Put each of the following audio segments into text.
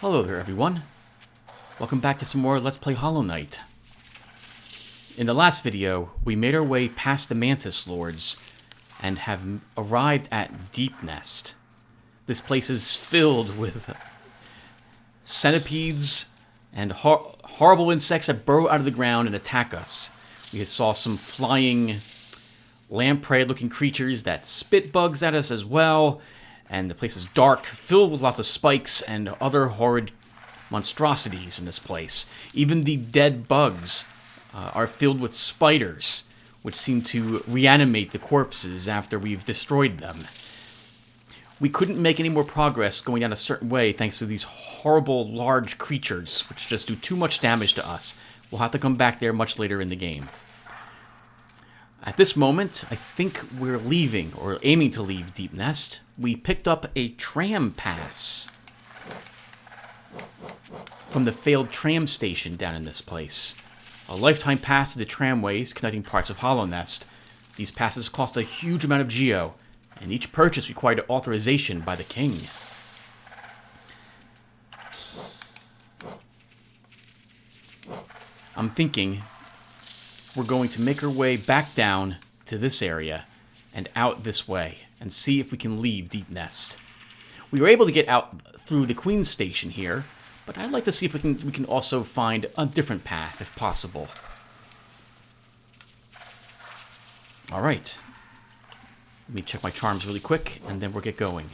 Hello there, everyone. Welcome back to some more Let's Play Hollow Knight. In the last video, we made our way past the Mantis Lords and have arrived at Deep Nest. This place is filled with centipedes and horrible insects that burrow out of the ground and attack us. We saw some flying lamprey-looking creatures that spit bugs at us as well. And the place is dark, filled with lots of spikes and other horrid monstrosities in this place. Even the dead bugs are filled with spiders, which seem to reanimate the corpses after we've destroyed them. We couldn't make any more progress going down a certain way thanks to these horrible large creatures, which just do too much damage to us. We'll have to come back there much later in the game. At this moment, I think we're leaving, or aiming to leave Deep Nest. We picked up a tram pass from the failed tram station down in this place. A lifetime pass to the tramways connecting parts of Hollow Nest. These passes cost a huge amount of geo, and each purchase required authorization by the king. I'm thinking we're going to make our way back down to this area and out this way and see if we can leave Deep Nest. We were able to get out through the Queen's Station here, but I'd like to see if we can also find a different path if possible. All right. Let me check my charms really quick and then we'll get going.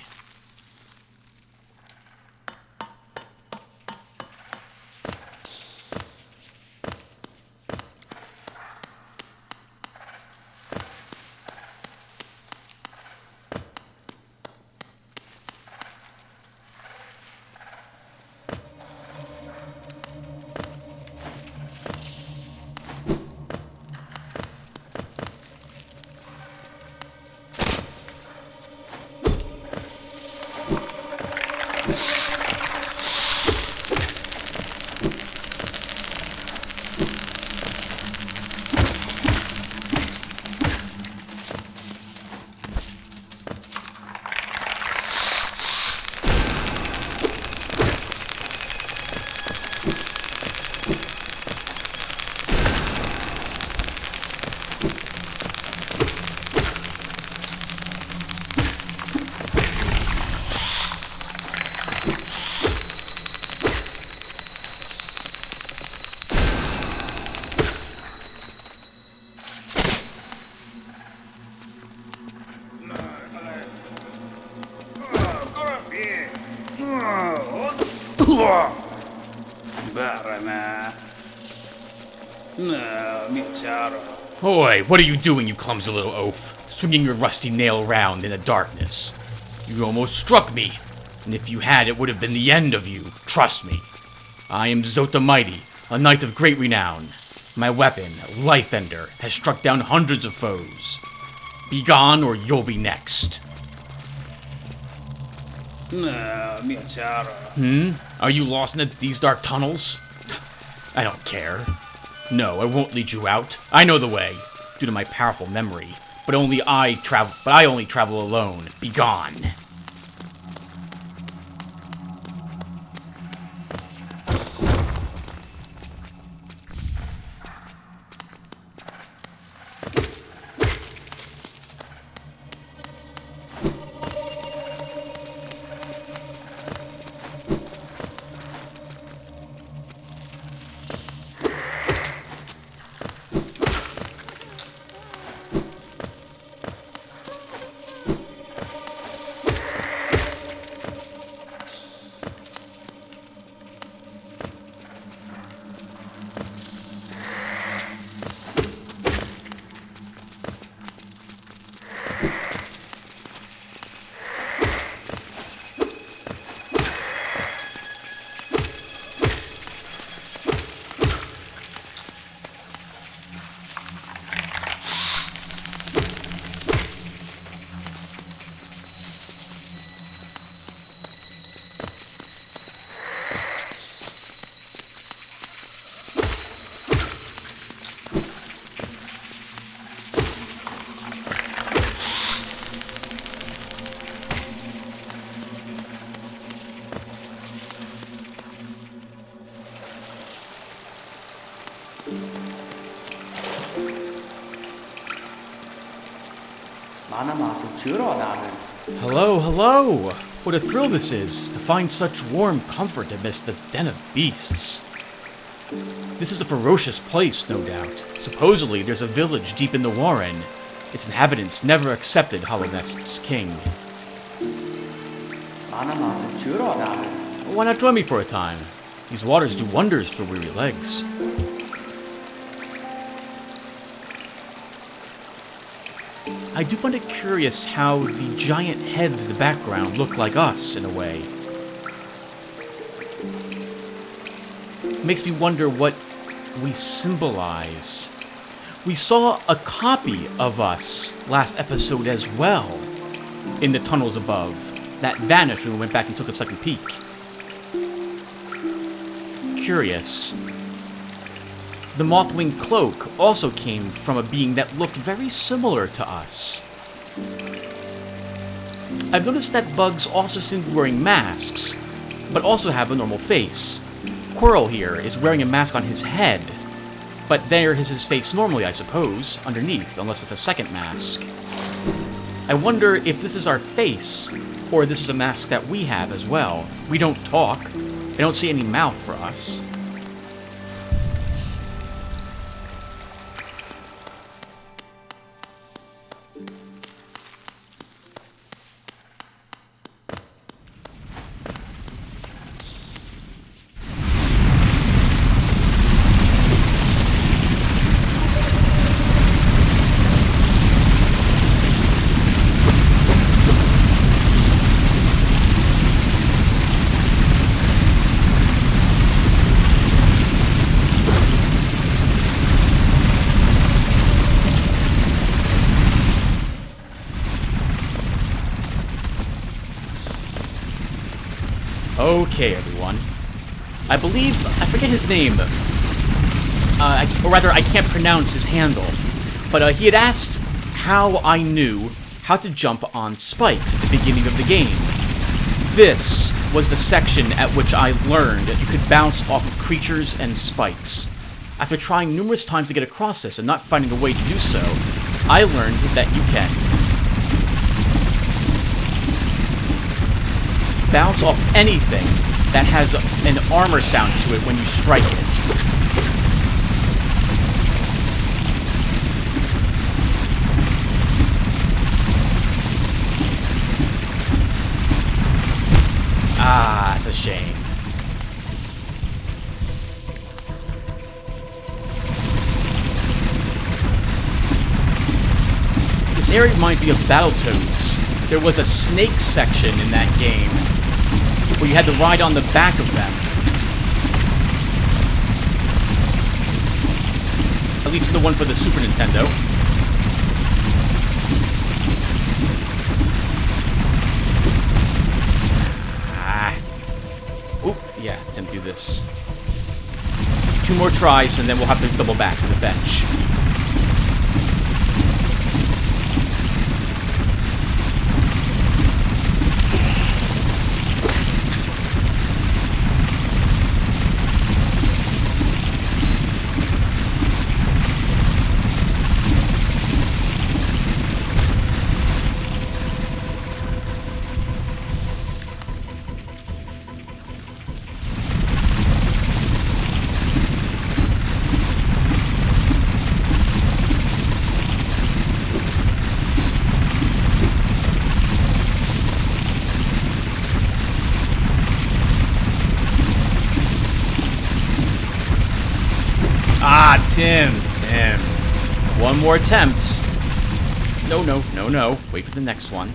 Oi, what are you doing, you clumsy little oaf? Swinging your rusty nail around in the darkness. You almost struck me, and if you had, it would have been the end of you. Trust me. I am Zota Mighty, a knight of great renown. My weapon, Life Ender, has struck down hundreds of foes. Be gone, or you'll be next. Are you lost in these dark tunnels? I don't care. No, I won't lead you out. I know the way, due to my powerful memory. But I only travel alone. Be gone. Hello, hello! What a thrill this is, to find such warm comfort amidst the den of beasts. This is a ferocious place, no doubt. Supposedly, there's a village deep in the Warren. Its inhabitants never accepted Hollownest's king. Why not join me for a time? These waters do wonders for weary legs. I do find it curious how the giant heads in the background look like us, in a way. It makes me wonder what we symbolize. We saw a copy of us last episode as well, in the tunnels above. That vanished when we went back and took a second peek. Curious. The Mothwing cloak also came from a being that looked very similar to us. I've noticed that bugs also seem to be wearing masks, but also have a normal face. Quirrell here is wearing a mask on his head, but there is his face normally, I suppose, underneath, unless it's a second mask. I wonder if this is our face, or this is a mask that we have as well. We don't talk. I don't see any mouth for us. Okay, everyone. I believe, I forget his name, or rather, I can't pronounce his handle, but he had asked how I knew how to jump on spikes at the beginning of the game. This was the section at which I learned that you could bounce off of creatures and spikes. After trying numerous times to get across this and not finding a way to do so, I learned that you can bounce off anything that has an armor sound to it when you strike it. Ah, that's a shame. This area reminds me of Battletoads. There was a snake section in that game where you had to ride on the back of them. At least in the one for the Super Nintendo. Ah. Oop, yeah, Tim, do this. 2 more tries, and then we'll have to double back to the bench. Tim. One more attempt. No. Wait for the next one.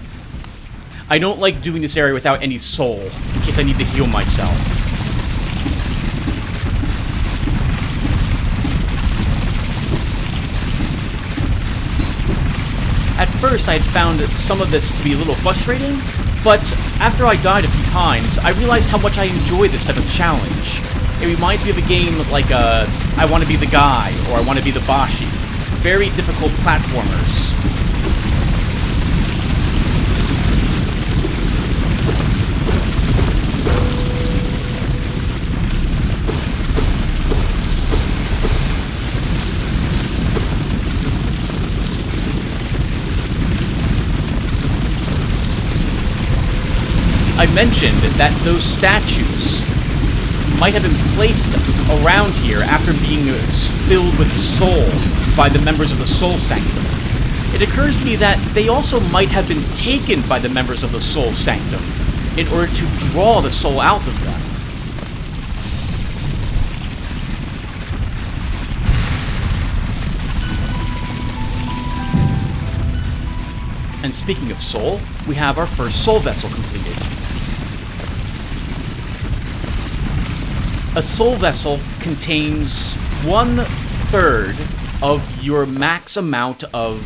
I don't like doing this area without any soul, in case I need to heal myself. At first, I had found some of this to be a little frustrating, but after I died a few times, I realized how much I enjoy this type of challenge. It reminds me of a game like I Want to Be the Guy, or I Want to Be the Bashi. Very difficult platformers. I mentioned that those statues might have been placed around here after being filled with soul by the members of the Soul Sanctum. It occurs to me that they also might have been taken by the members of the Soul Sanctum in order to draw the soul out of them. And speaking of soul, we have our first soul vessel completed. A soul vessel contains 1/3 of your max amount of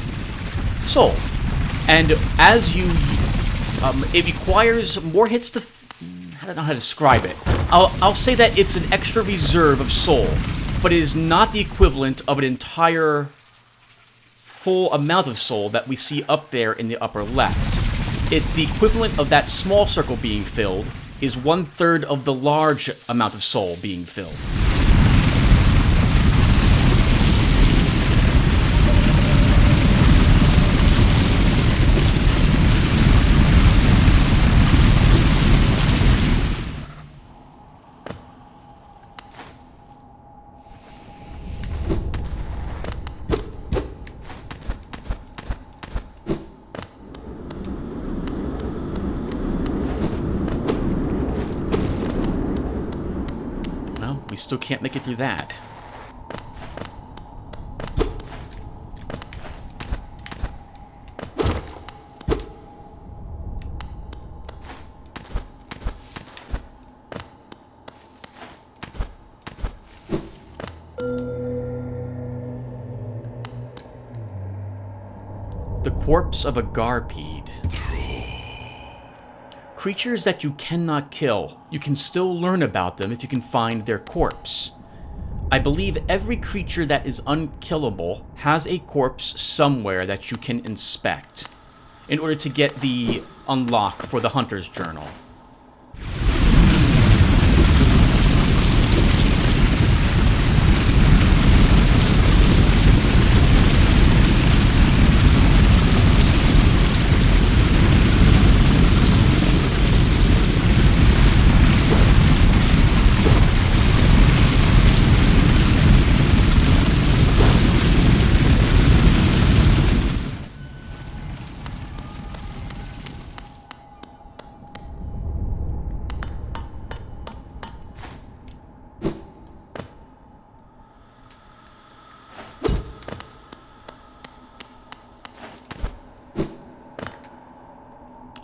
soul. And as you... it requires more hits to... I don't know how to describe it. I'll say that it's an extra reserve of soul, but it is not the equivalent of an entire full amount of soul that we see up there in the upper left. The equivalent of that small circle being filled is 1/3 of the large amount of soul being filled. We still can't make it through that. The corpse of a Garpede. Creatures that you cannot kill. You can still learn about them if you can find their corpse. I believe every creature that is unkillable has a corpse somewhere that you can inspect in order to get the unlock for the Hunter's Journal.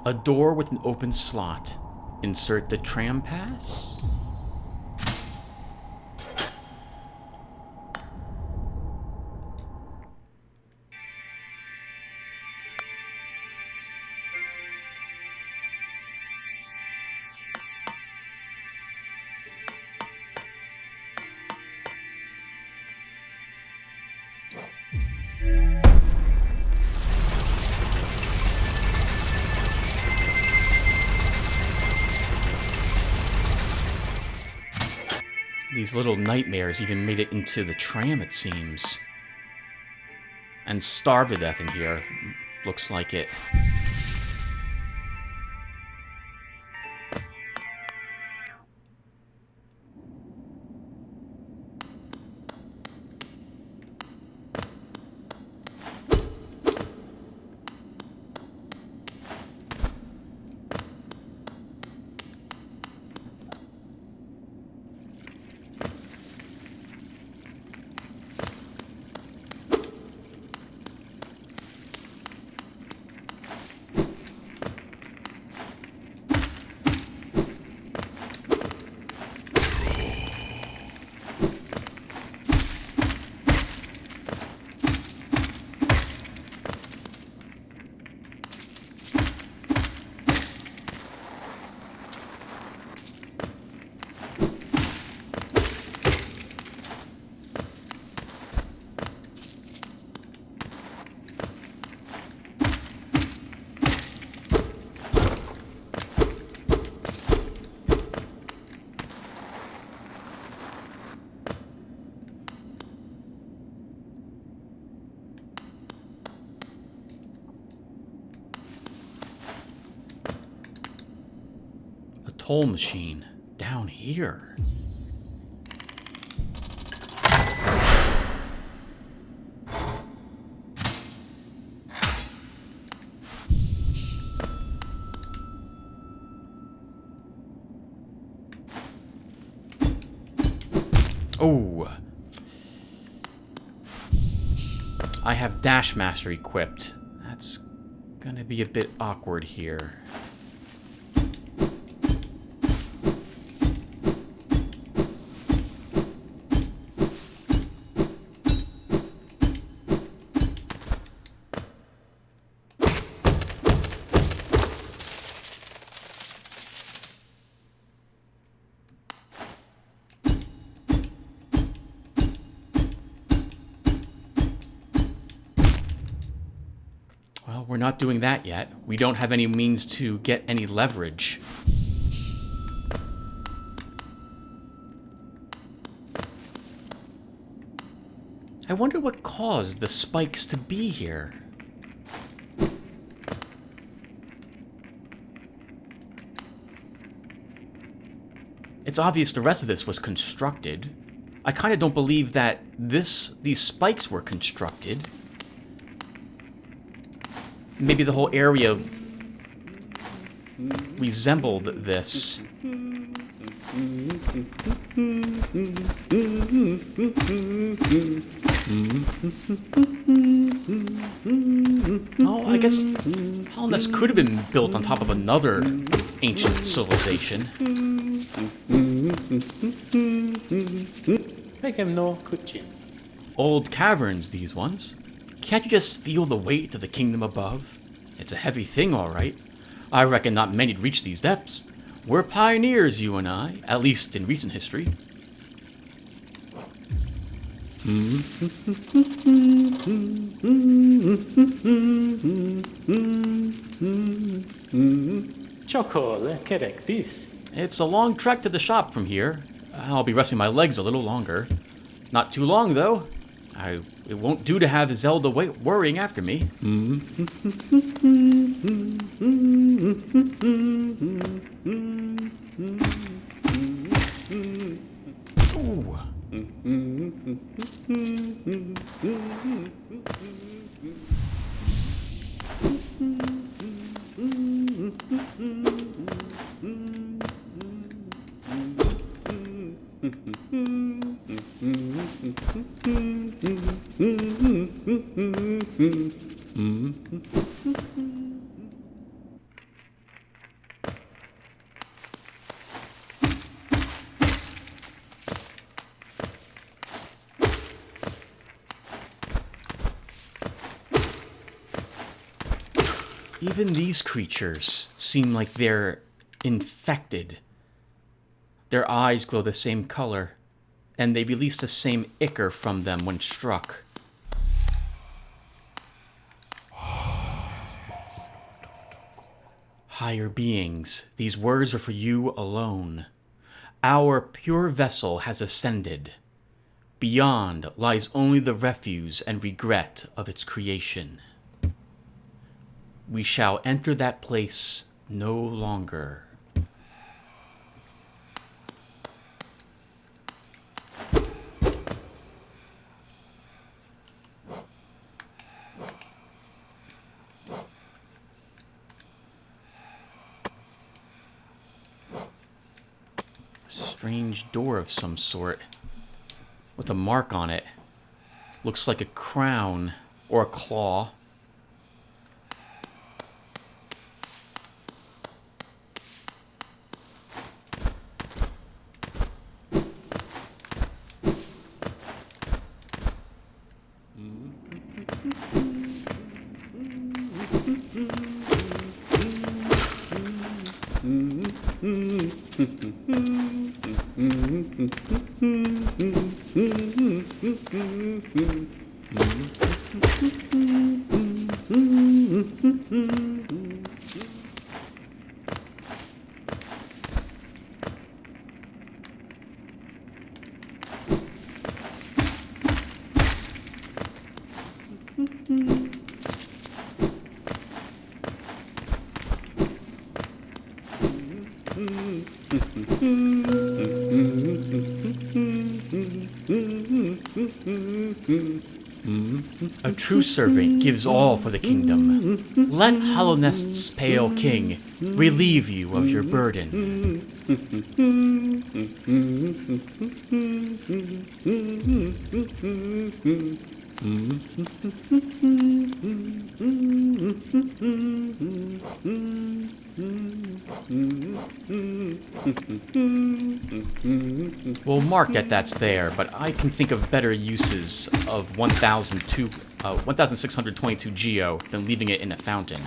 A door with an open slot. Insert the tram pass. These little nightmares even made it into the tram, it seems. And starved to death in here. Looks like it. toll machine down here. Oh, I have Dash Master equipped. That's gonna be a bit awkward here. Well, we're not doing that yet. We don't have any means to get any leverage. I wonder what caused the spikes to be here. It's obvious the rest of this was constructed. I kind of don't believe that these spikes were constructed. Maybe the whole area resembled this. Oh, I guess Holness could have been built on top of another ancient civilization. Old caverns, these ones. Can't you just feel the weight of the kingdom above? It's a heavy thing, all right. I reckon not many'd reach these depths. We're pioneers, you and I, at least in recent history. It's a long trek to the shop from here. I'll be resting my legs a little longer. Not too long, though. It won't do to have Zelda worrying after me. Ooh. Even these creatures seem like they're infected. Their eyes glow the same color, and they release the same ichor from them when struck. Higher beings, these words are for you alone. Our pure vessel has ascended. Beyond lies only the refuse and regret of its creation. We shall enter that place no longer. Strange door of some sort with a mark on it. Looks like a crown or a claw. A true servant gives all for the kingdom. Let Hollow Nest's pale king relieve you of your burden. We'll mark that that's there, but I can think of better uses of 1,622 geo than leaving it in a fountain.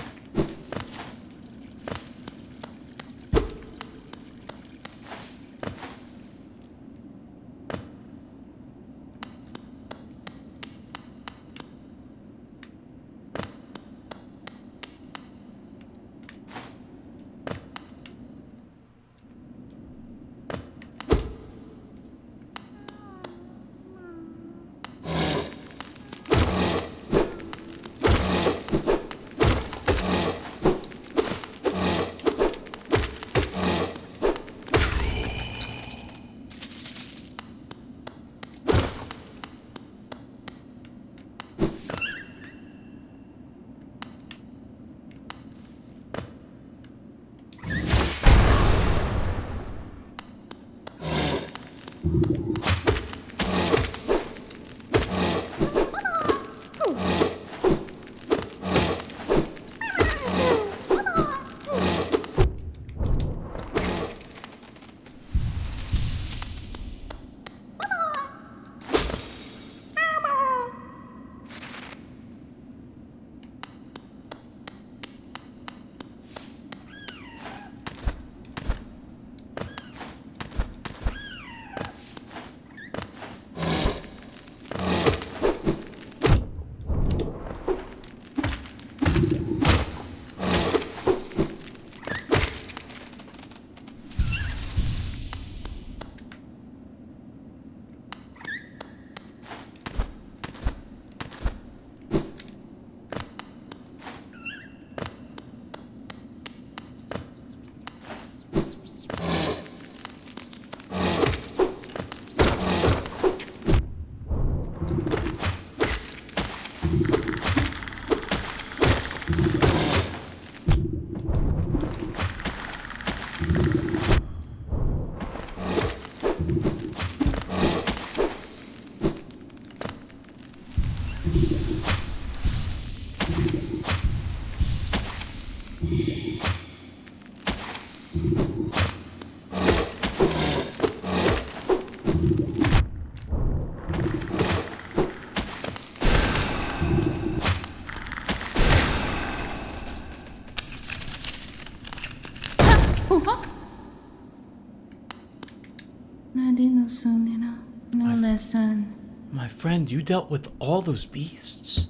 My friend, you dealt with all those beasts.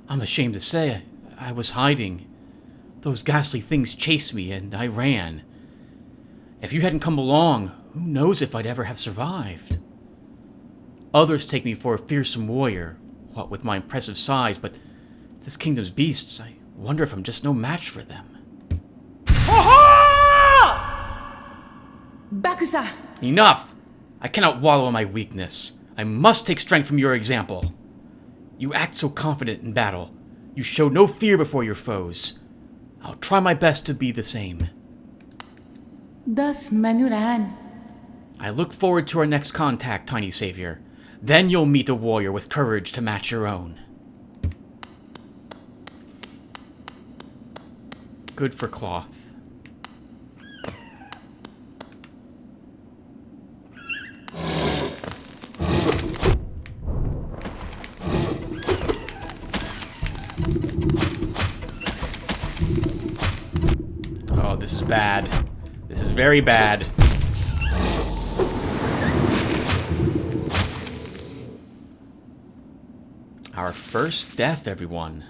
I'm ashamed to say I was hiding. Those ghastly things chased me and I ran. If you hadn't come along, who knows if I'd ever have survived. Others take me for a fearsome warrior, what with my impressive size, but this kingdom's beasts, I wonder if I'm just no match for them. Bakusa! Enough! I cannot wallow in my weakness. I must take strength from your example. You act so confident in battle. You show no fear before your foes. I'll try my best to be the same. Thus, Manuran. I look forward to our next contact, tiny savior. Then you'll meet a warrior with courage to match your own. Good for cloth. Oh, this is bad. This is very bad. Our first death, everyone.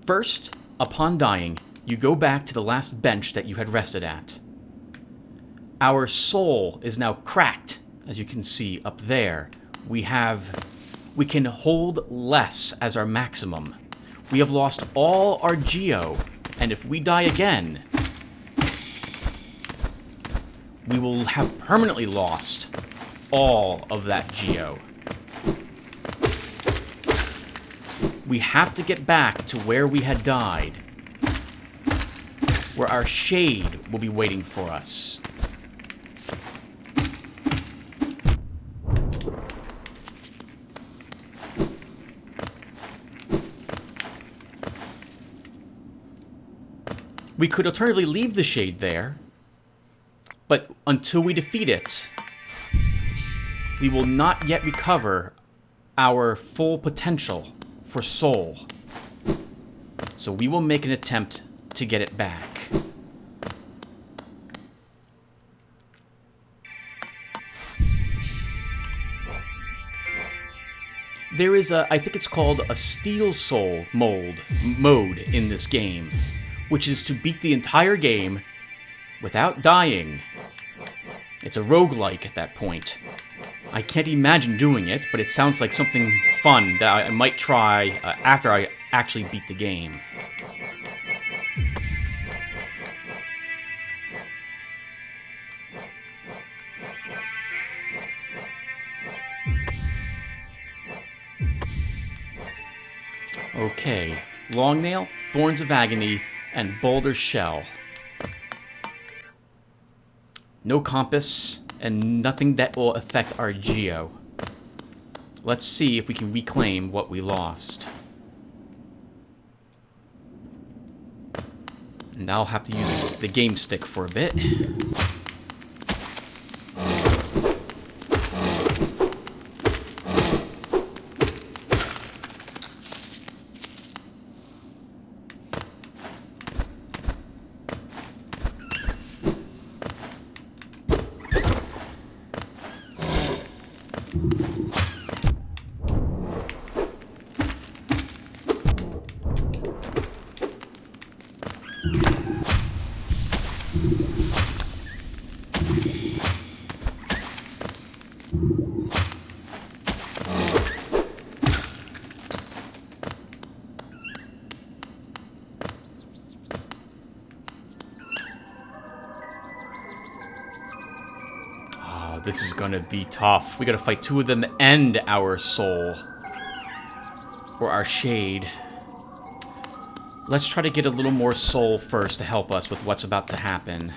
First, upon dying, you go back to the last bench that you had rested at. Our soul is now cracked, as you can see up there. We can hold less as our maximum. We have lost all our geo, and if we die again, we will have permanently lost all of that geo. We have to get back to where we had died, where our shade will be waiting for us. We could alternatively leave the shade there, but until we defeat it, we will not yet recover our full potential for soul. So we will make an attempt to get it back. There is I think it's called a Steel Soul mode in this game, which is to beat the entire game without dying. It's a roguelike at that point. I can't imagine doing it, but it sounds like something fun that I might try after I actually beat the game. Okay, Longnail, Thorns of Agony, and Boulder Shell. No compass, and nothing that will affect our geo. Let's see if we can reclaim what we lost. And I'll have to use the game stick for a bit. This is gonna be tough. We gotta fight two of them and our soul. Or our shade. Let's try to get a little more soul first to help us with what's about to happen.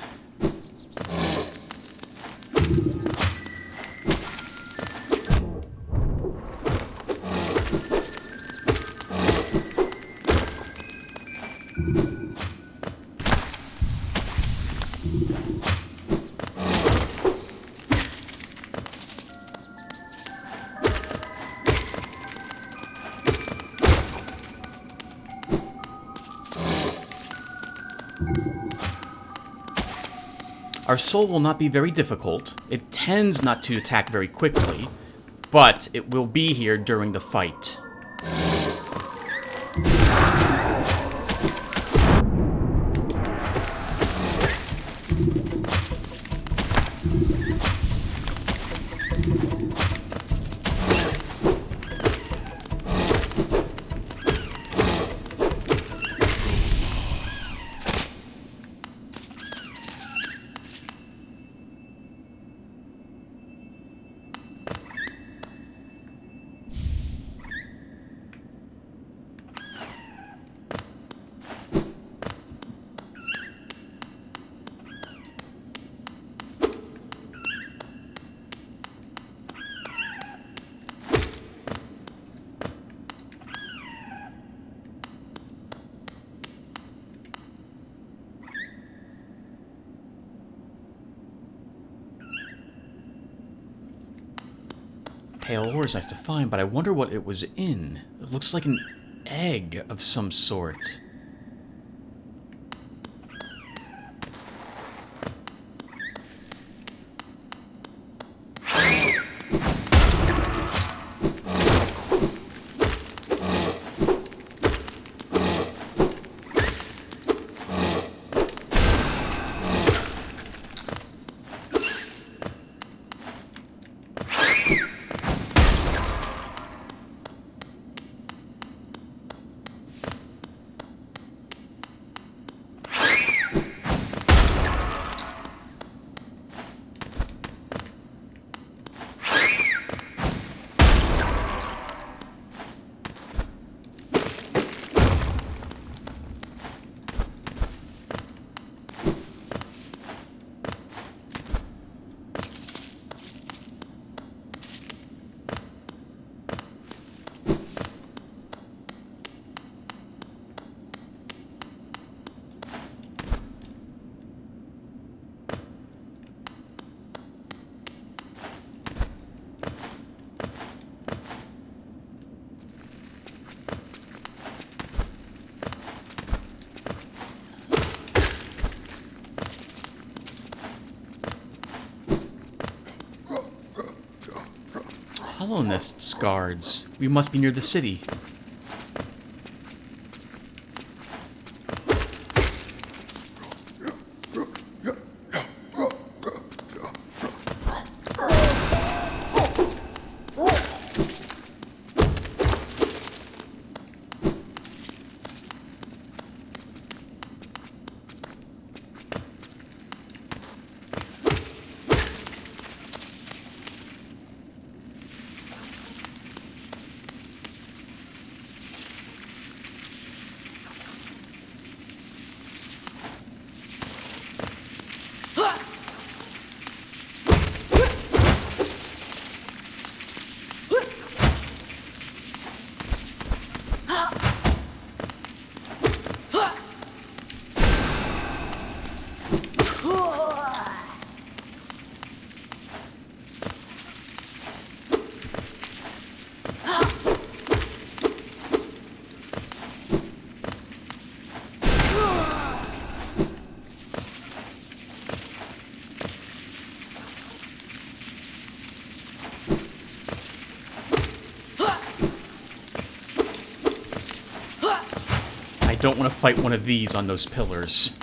Our soul will not be very difficult. It tends not to attack very quickly, but it will be here during the fight. Pale ore is nice to find, but I wonder what it was in. It looks like an egg of some sort. Hollow Nest's guards. We must be near the city. I don't want to fight one of these on those pillars.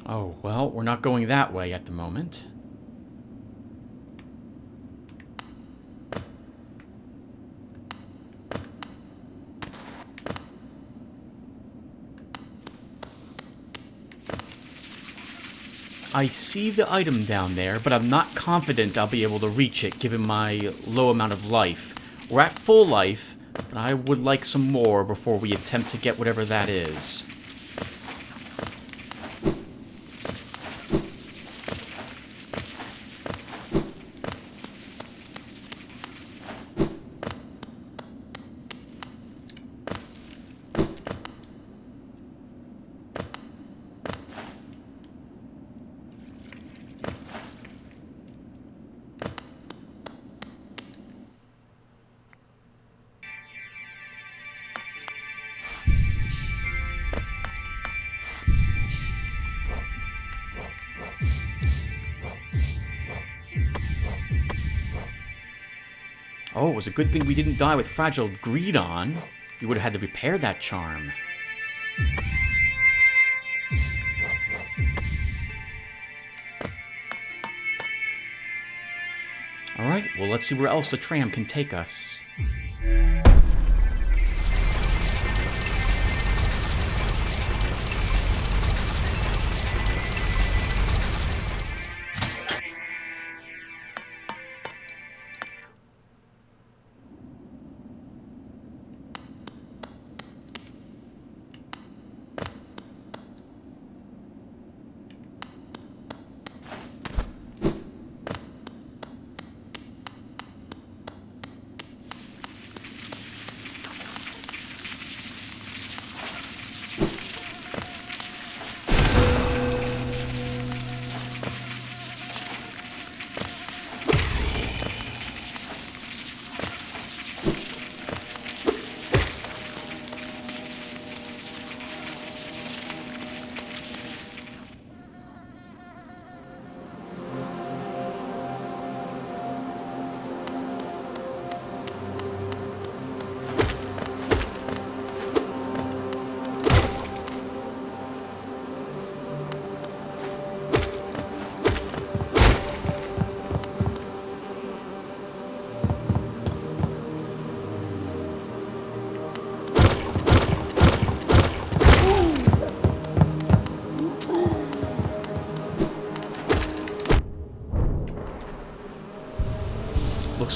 Oh, well, we're not going that way at the moment. I see the item down there, but I'm not confident I'll be able to reach it given my low amount of life. We're at full life, but I would like some more before we attempt to get whatever that is. Oh, it was a good thing we didn't die with fragile greed on. We would have had to repair that charm. Alright, well let's see where else the tram can take us.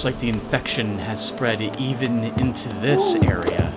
Looks like the infection has spread even into this area.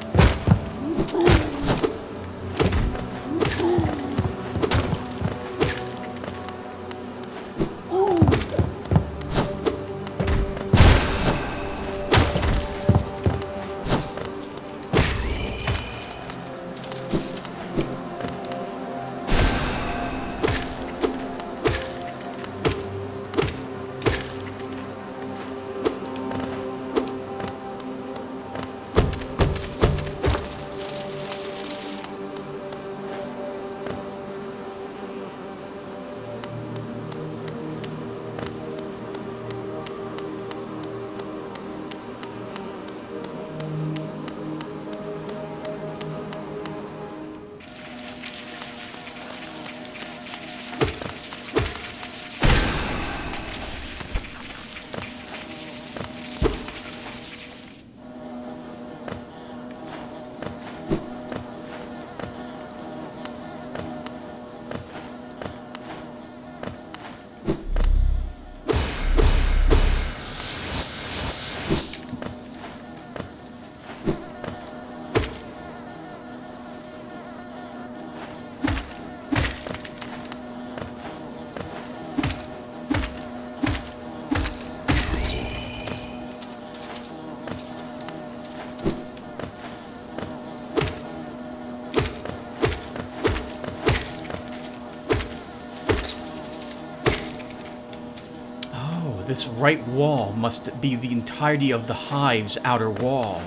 This right wall must be the entirety of the hive's outer wall.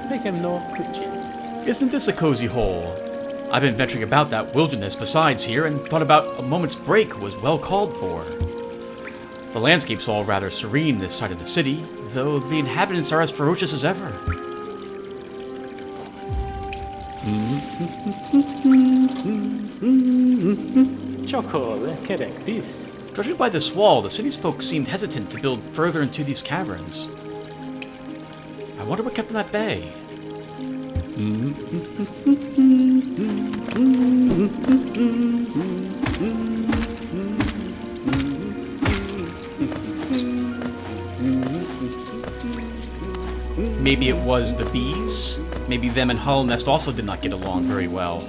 Make him no Christian. Isn't this a cozy hole? I've been venturing about that wilderness besides here and thought about a moment's break was well called for. The landscape's all rather serene this side of the city, though the inhabitants are as ferocious as ever. Choco, correct this. Judging by this wall, the city's folks seemed hesitant to build further into these caverns. I wonder what kept them at bay. Maybe it was the bees? Maybe them and Hollow Nest also did not get along very well.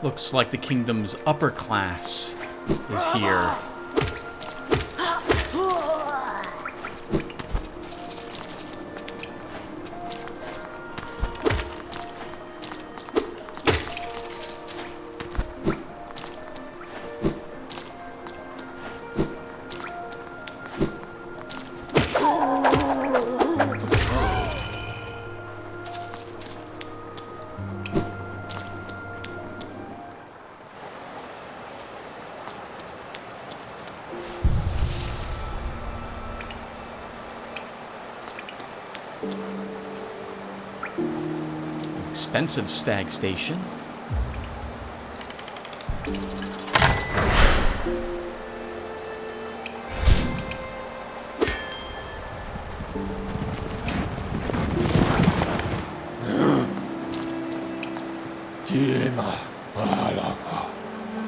Looks like the kingdom's upper class is here. Expensive stag station.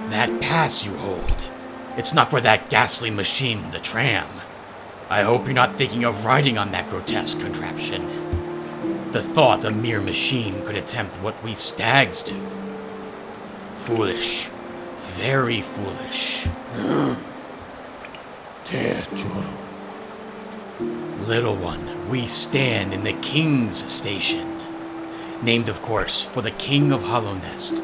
That pass you hold. It's not for that ghastly machine, the tram. I hope you're not thinking of riding on that grotesque contraption. The thought a mere machine could attempt what we stags do. Foolish. Very foolish. Little one, we stand in the King's Station. Named, of course, for the King of Hollow Nest.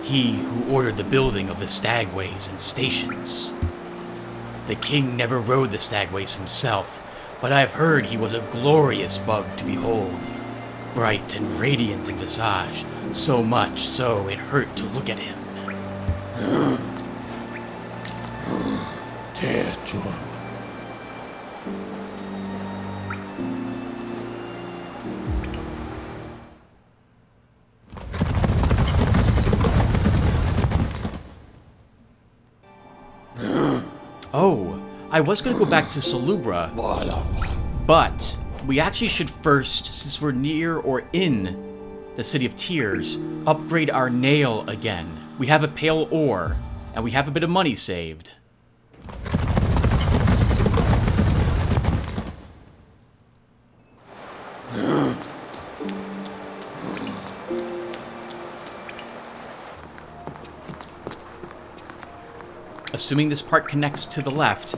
He who ordered the building of the stagways and stations. The king never rode the stagways himself, but I've heard he was a glorious bug to behold. Bright and radiant in visage, so much so it hurt to look at him. Oh, I was going to go back to Salubra, but we actually should first, since we're near or in the City of Tears, upgrade our nail again. We have a pale ore, and we have a bit of money saved. Assuming this part connects to the left,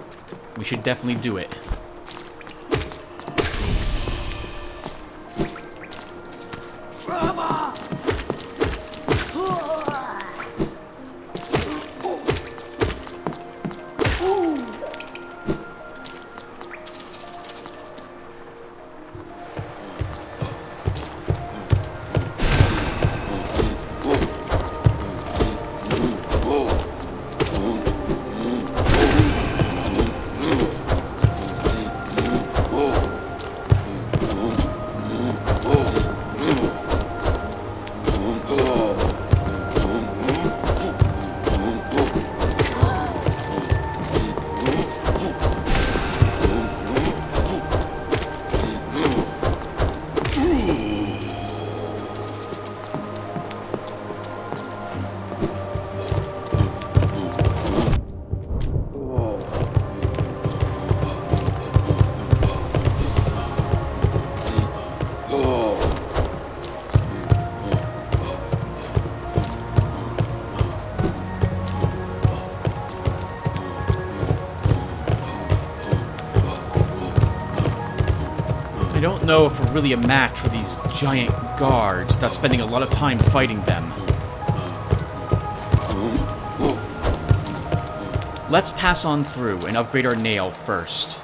we should definitely do it. know if we're really a match for these giant guards without spending a lot of time fighting them. Let's pass on through and upgrade our nail first.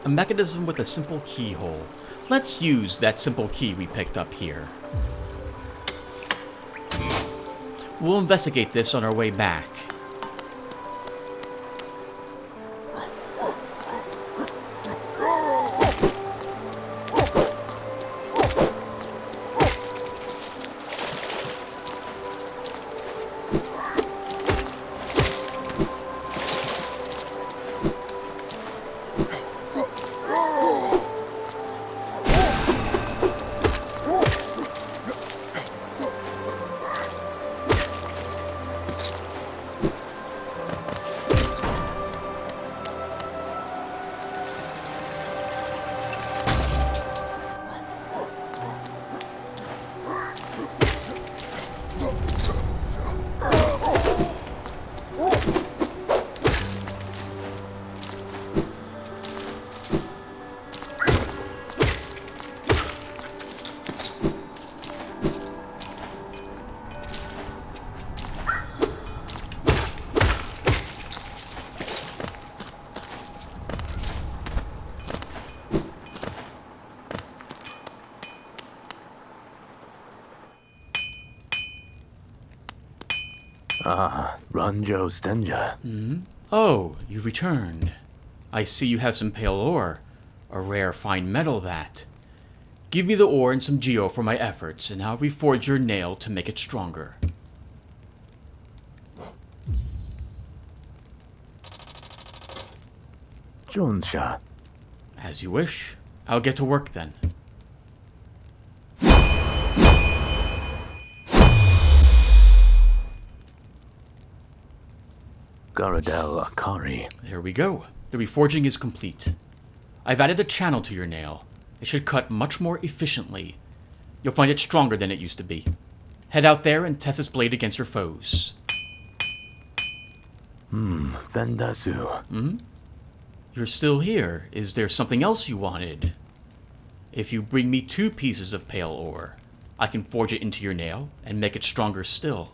A mechanism with a simple keyhole. Let's use that simple key we picked up here. We'll investigate this on our way back. Ranjo Stenja. Oh, you've returned. I see you have some pale ore. A rare fine metal, that. Give me the ore and some geo for my efforts, and I'll reforge your nail to make it stronger. Jonsha. As you wish. I'll get to work then. Garadel Akari. There we go. The reforging is complete. I've added a channel to your nail. It should cut much more efficiently. You'll find it stronger than it used to be. Head out there and test this blade against your foes. Vendasu. You're still here. Is there something else you wanted? If you bring me 2 pieces of pale ore, I can forge it into your nail and make it stronger still.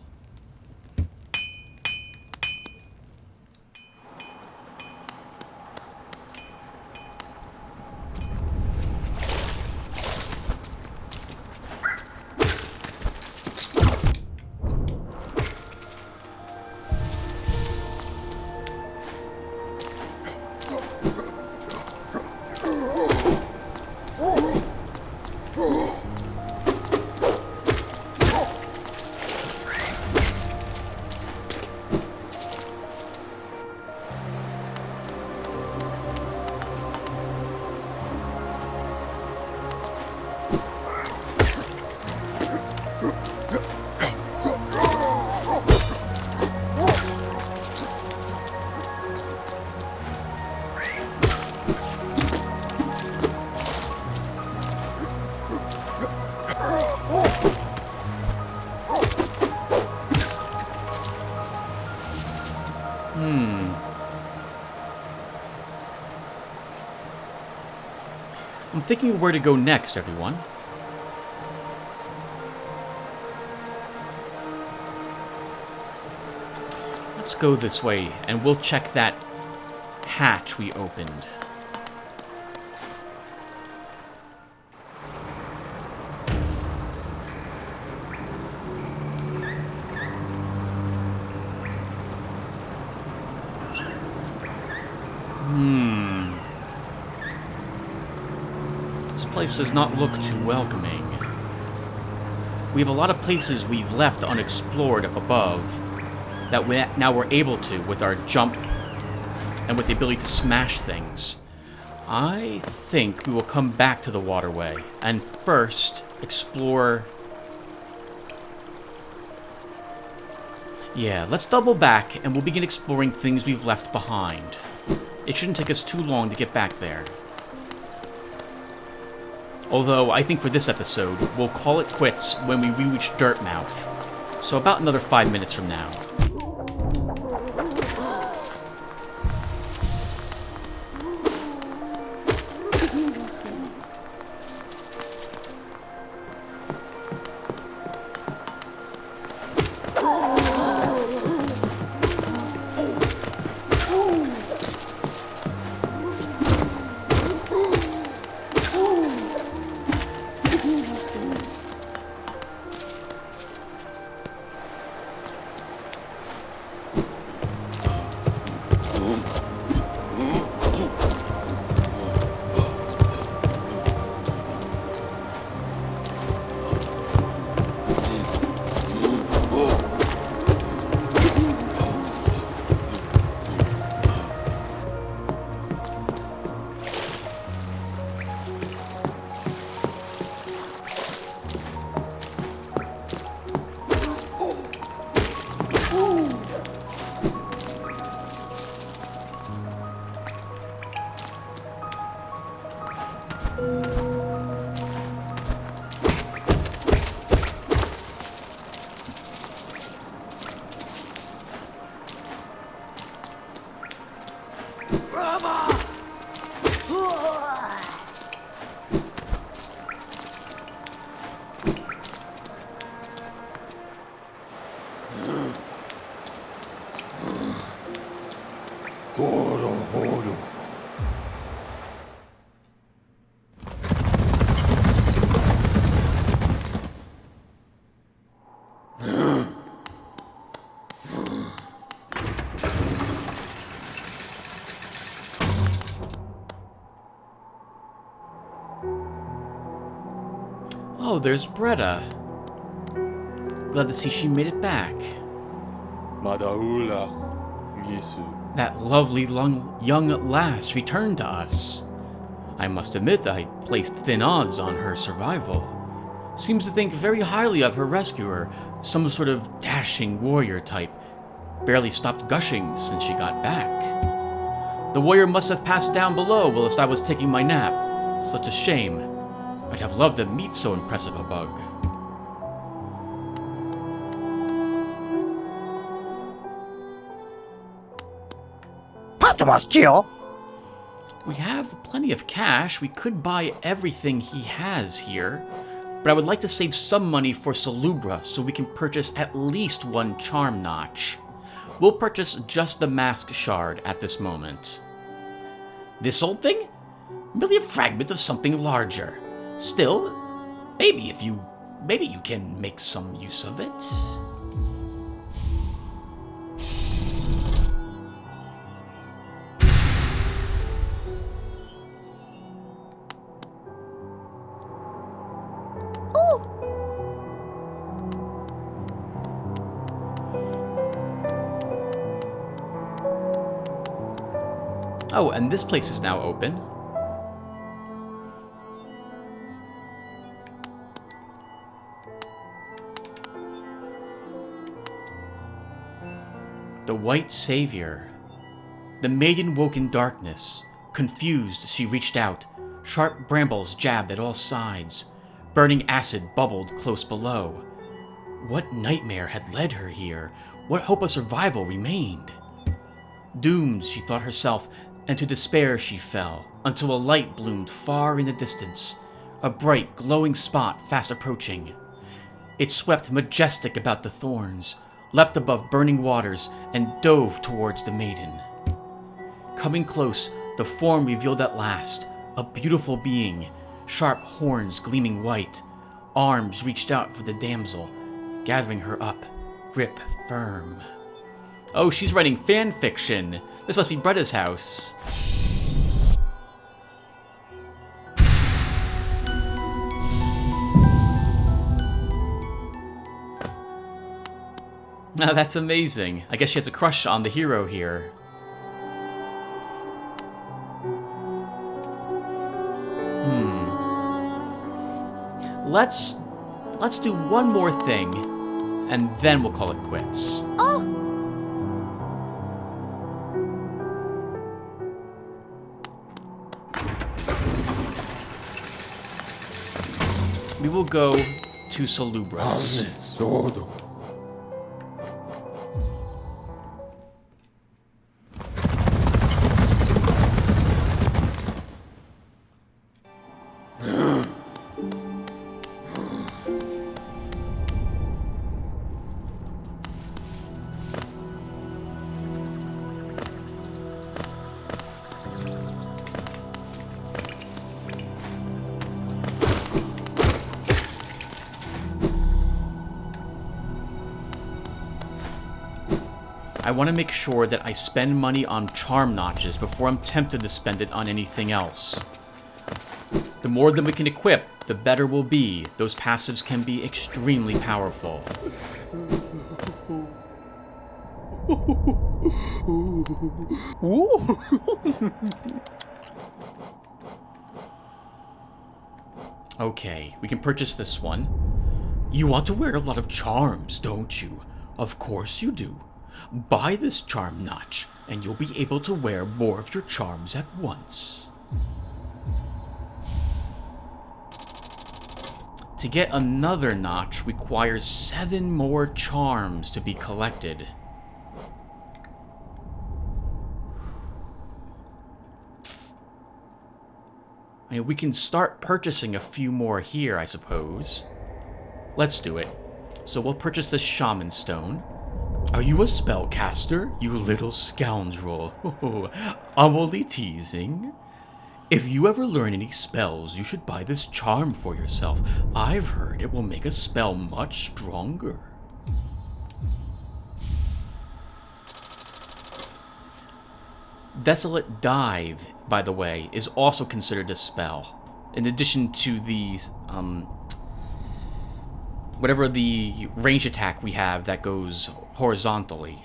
I'm thinking where to go next, everyone. Let's go this way, and we'll check that hatch we opened. This place does not look too welcoming. We have a lot of places we've left unexplored up above that now we're able to with our jump and with the ability to smash things. I think we will come back to the waterway and first explore... Yeah, let's double back and we'll begin exploring things we've left behind. It shouldn't take us too long to get back there. Although, I think for this episode, we'll call it quits when we reach Dirtmouth. So about another 5 minutes from now. Oh, there's Bretta. Glad to see she made it back. Madaula, Yesu. That lovely young lass returned to us. I must admit I placed thin odds on her survival. Seems to think very highly of her rescuer, some sort of dashing warrior type. Barely stopped gushing since she got back. The warrior must have passed down below whilst I was taking my nap. Such a shame. I'd have loved to meet so impressive a bug. We have plenty of cash. We could buy everything he has here. But I would like to save some money for Salubra so we can purchase at least one charm notch. We'll purchase just the mask shard at this moment. This old thing? Merely a fragment of something larger. Still, maybe you can make some use of it. Oh, and this place is now open. The White Savior. The maiden woke in darkness. Confused, she reached out. Sharp brambles jabbed at all sides. Burning acid bubbled close below. What nightmare had led her here? What hope of survival remained? Doomed, she thought herself, and to despair she fell, until a light bloomed far in the distance, a bright, glowing spot fast approaching. It swept majestic about the thorns, leapt above burning waters, and dove towards the maiden. Coming close, the form revealed at last, a beautiful being, sharp horns gleaming white. Arms reached out for the damsel, gathering her up, grip firm. Oh, she's writing fan fiction. This must be Bretta's house. Now that's amazing. I guess she has a crush on the hero here. Let's do one more thing, and then we'll call it quits. Oh! We will go to Salubras. I want to make sure that I spend money on charm notches before I'm tempted to spend it on anything else. The more that we can equip, the better we'll be. Those passives can be extremely powerful. Okay, we can purchase this one. You want to wear a lot of charms, don't you? Of course you do. Buy this charm notch, and you'll be able to wear more of your charms at once. To get another notch requires 7 more charms to be collected. I mean, we can start purchasing a few more here, I suppose. Let's do it. So we'll purchase this shaman stone. Are you a spellcaster, you little scoundrel? I'm only teasing. If you ever learn any spells, you should buy this charm for yourself. I've heard it will make a spell much stronger. Desolate Dive, by the way, is also considered a spell. In addition to the, whatever the range attack we have that goes horizontally.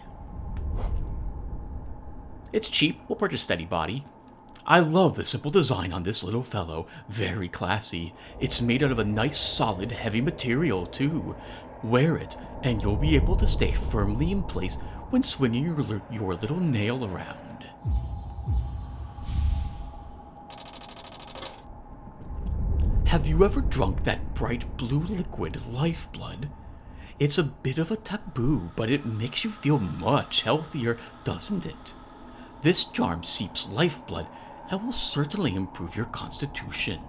It's cheap. We'll purchase Steady Body. I love the simple design on this little fellow. Very classy. It's made out of a nice, solid, heavy material, too. Wear it, and you'll be able to stay firmly in place when swinging your little nail around. Have you ever drunk that bright blue liquid, lifeblood? It's a bit of a taboo, but it makes you feel much healthier, doesn't it? This charm seeps lifeblood and will certainly improve your constitution.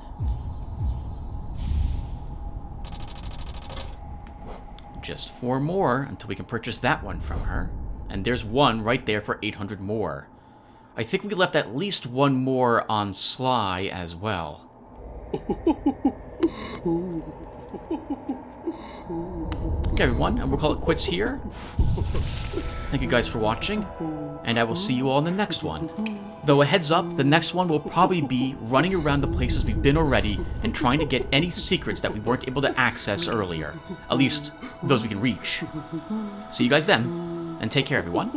Just 4 more until we can purchase that one from her. And there's one right there for 800 more. I think we left at least one more on Sly as well. Okay, everyone, and we'll call it quits here. Thank you guys for watching, and I will see you all in the next one. Though a heads up, the next one will probably be running around the places we've been already and trying to get any secrets that we weren't able to access earlier. At least, those we can reach. See you guys then, and take care, everyone.